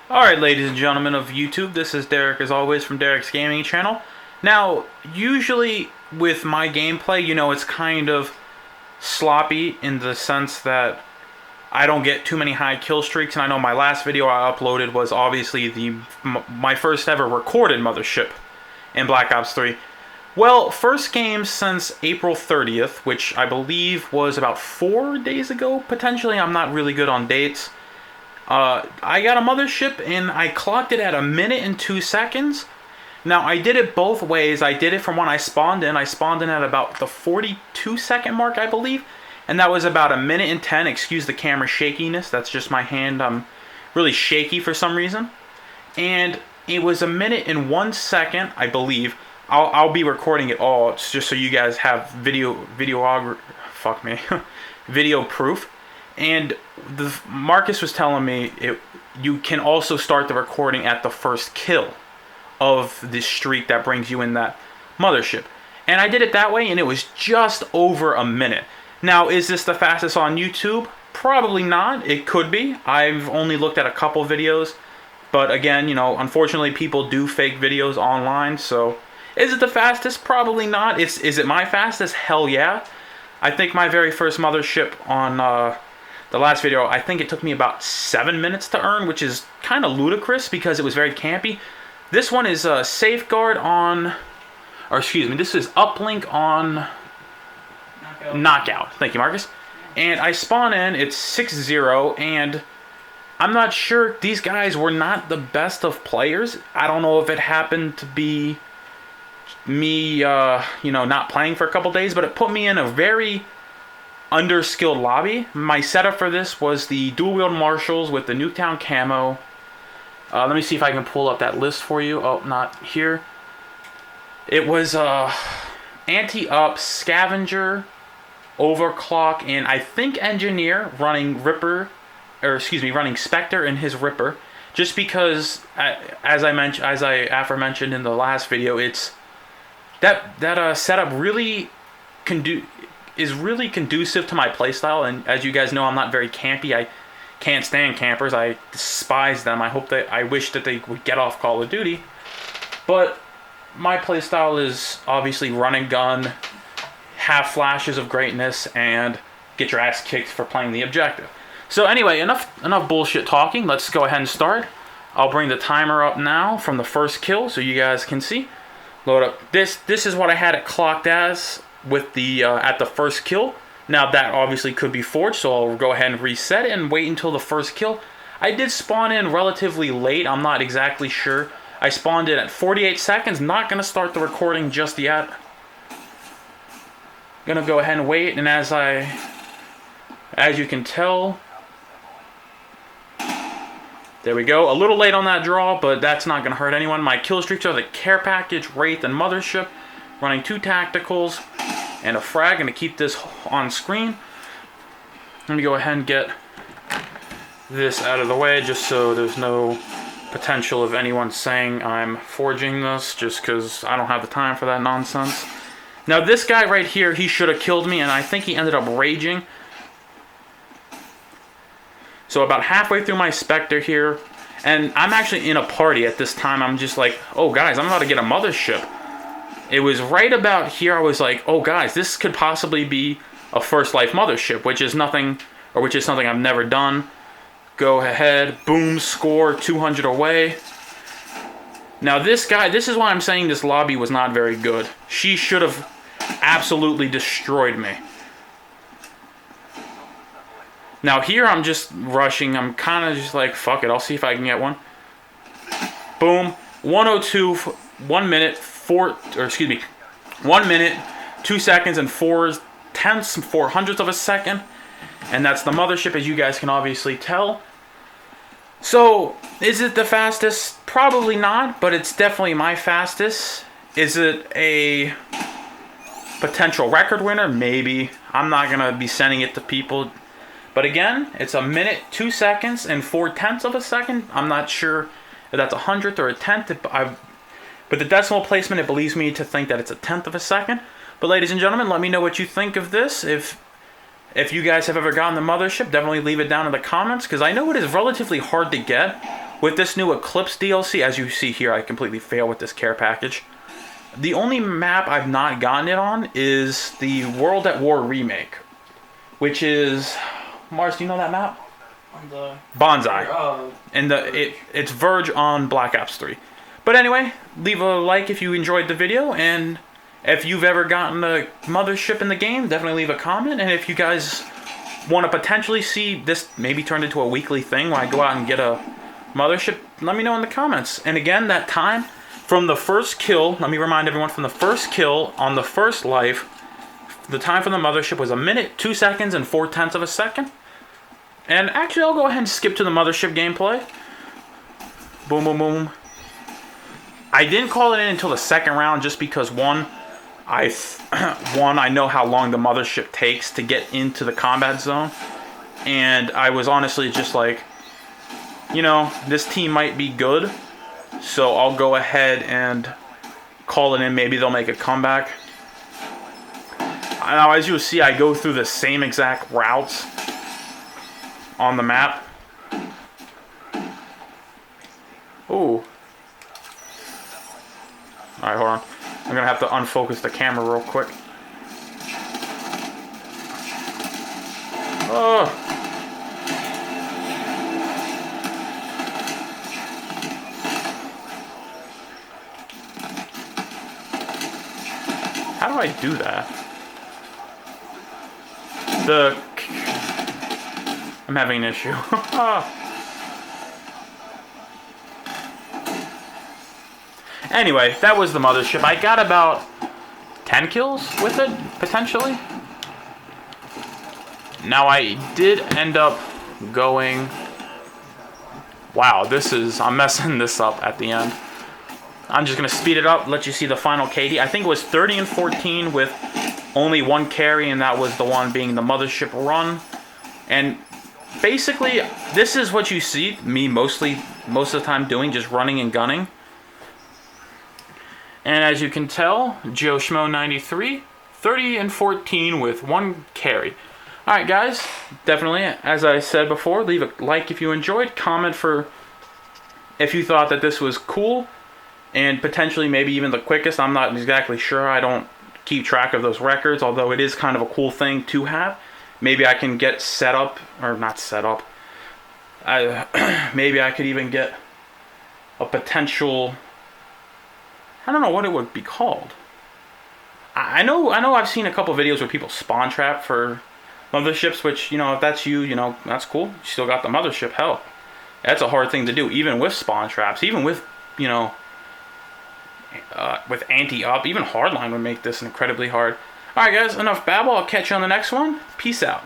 Alright, ladies and gentlemen of YouTube, this is Derek as always from Derek's Gaming Channel. Now, usually with my gameplay, it's kind of sloppy in the sense that I don't get too many high kill streaks, and I know my last video I uploaded was obviously my first ever recorded Mothership in Black Ops 3. Well, first game since April 30th, which I believe was about 4 days ago, potentially. I'm not really good on dates. I got a Mothership and I clocked it at 1 minute and 2 seconds. Now, I did it both ways. I did it from when I spawned in. I spawned in at about the 42-second mark, I believe. And that was about 1 minute and 10. Excuse the camera shakiness. That's just my hand. I'm really shaky for some reason. And it was 1 minute and 1 second, I believe. I'll be recording it all just so you guys have video proof. And Marcus was telling me you can also start the recording at the first kill of this streak that brings you in that Mothership. And I did it that way, and it was just over 1 minute. Now, is this the fastest on YouTube? Probably not. It could be. I've only looked at a couple videos. But again, unfortunately, people do fake videos online. So, is it the fastest? Probably not. Is it my fastest? Hell yeah. I think my very first Mothership on the last video, I think it took me about 7 minutes to earn, which is kind of ludicrous because it was very campy. This one is Safeguard on, this is Uplink on Knockout. Thank you, Marcus. And I spawn in, it's 6-0, and I'm not sure, these guys were not the best of players. I don't know if it happened to be me, not playing for a couple days, but it put me in a very underskilled lobby. My setup for this was the dual wield marshals with the Nuketown camo. Let me see if I can pull up that list for you. Oh, not here. It was ante up, scavenger, overclock, and I think engineer running running specter in his ripper. Just because, as I aforementioned in the last video, it's that setup really is really conducive to my playstyle, and as you guys know, I'm not very campy. I can't stand campers. I despise them. I wish that they would get off Call of Duty. But my playstyle is obviously run and gun, have flashes of greatness, and get your ass kicked for playing the objective. So anyway, enough bullshit talking. Let's go ahead and start. I'll bring the timer up now from the first kill so you guys can see. Load up. This is what I had it clocked as with the at the first kill. Now that obviously could be forged, so I'll go ahead and reset it and wait until the first kill. I did spawn in relatively late. I'm not exactly sure. I spawned in at 48 seconds. Not going to start the recording just yet. Going to go ahead and wait, and as you can tell, there we go. A little late on that draw, but that's not going to hurt anyone. My kill streaks are the care package, Wraith, and Mothership. Running 2 tacticals and a frag. Going to keep this on screen. Let me go ahead and get this out of the way just so there's no potential of anyone saying I'm forging this just because I don't have the time for that nonsense. Now this guy right here, he should have killed me, and I think he ended up raging. So about halfway through my specter here, and I'm actually in a party at this time. I'm just like, oh guys, I'm about to get a Mothership. It was right about here I was like, oh guys, this could possibly be a first life Mothership, which is something I've never done. Go ahead, boom, score, 200 away. Now this guy, this is why I'm saying this lobby was not very good. She should have absolutely destroyed me. Now here I'm just rushing. I'm kind of just like, fuck it, I'll see if I can get one. Boom, 102, 1 minute, 1 minute, 2 seconds, and 4/10 of a second. And that's the Mothership, as you guys can obviously tell. So, is it the fastest? Probably not, but it's definitely my fastest. Is it a potential record winner? Maybe. I'm not going to be sending it to people. But again, it's 1 minute, 2 seconds, and 4/10 of a second. I'm not sure if that's a 100th or a 10th. But the decimal placement, it believes me to think that it's a 10th of a second. But ladies and gentlemen, let me know what you think of this. If you guys have ever gotten the Mothership, definitely leave it down in the comments, because I know it is relatively hard to get with this new Eclipse DLC, as you see here, I completely fail with this care package. The only map I've not gotten it on is the World at War remake, which is, Mars, do you know that map? On the Bonsai. And it's Verge on Black Ops 3. But anyway, leave a like if you enjoyed the video, and if you've ever gotten a Mothership in the game, definitely leave a comment. And if you guys want to potentially see this maybe turned into a weekly thing when I go out and get a Mothership, let me know in the comments. And again, that time from the first kill, let me remind everyone, from the first kill on the first life, the time from the Mothership was 1 minute, 2 seconds, and 4/10 of a second. And actually, I'll go ahead and skip to the Mothership gameplay. Boom, boom, boom. I didn't call it in until the second round just because, one, I know how long the Mothership takes to get into the combat zone. And I was honestly just like, you know, this team might be good. So I'll go ahead and call it in. Maybe they'll make a comeback. Now, as you'll see, I go through the same exact routes on the map. Ooh. Alright, hold on. I'm gonna have to unfocus the camera real quick. Oh. How do I do that? I'm having an issue. Anyway, that was the Mothership. I got about 10 kills with it, potentially. Now, I did end up going... Wow, I'm messing this up at the end. I'm just going to speed it up, let you see the final KD. I think it was 30 and 14 with only one carry, and that was the one being the Mothership run. And basically, this is what you see me most of the time doing, just running and gunning. And as you can tell, Joe Schmo 93, 30 and 14 with one carry. Alright guys, definitely, as I said before, leave a like if you enjoyed, comment for if you thought that this was cool, and potentially maybe even the quickest. I'm not exactly sure, I don't keep track of those records, although it is kind of a cool thing to have. Maybe I can get set up, or not set up, maybe I could even get a potential... I don't know what it would be called. I know I've seen a couple videos where people spawn trap for Motherships, which, you know, if that's you, you know, that's cool. You still got the Mothership. Hell, that's a hard thing to do, even with spawn traps, even with, you know, with ante up. Even hardline would make this incredibly hard. Alright guys, enough babble. I'll catch you on the next one. Peace out.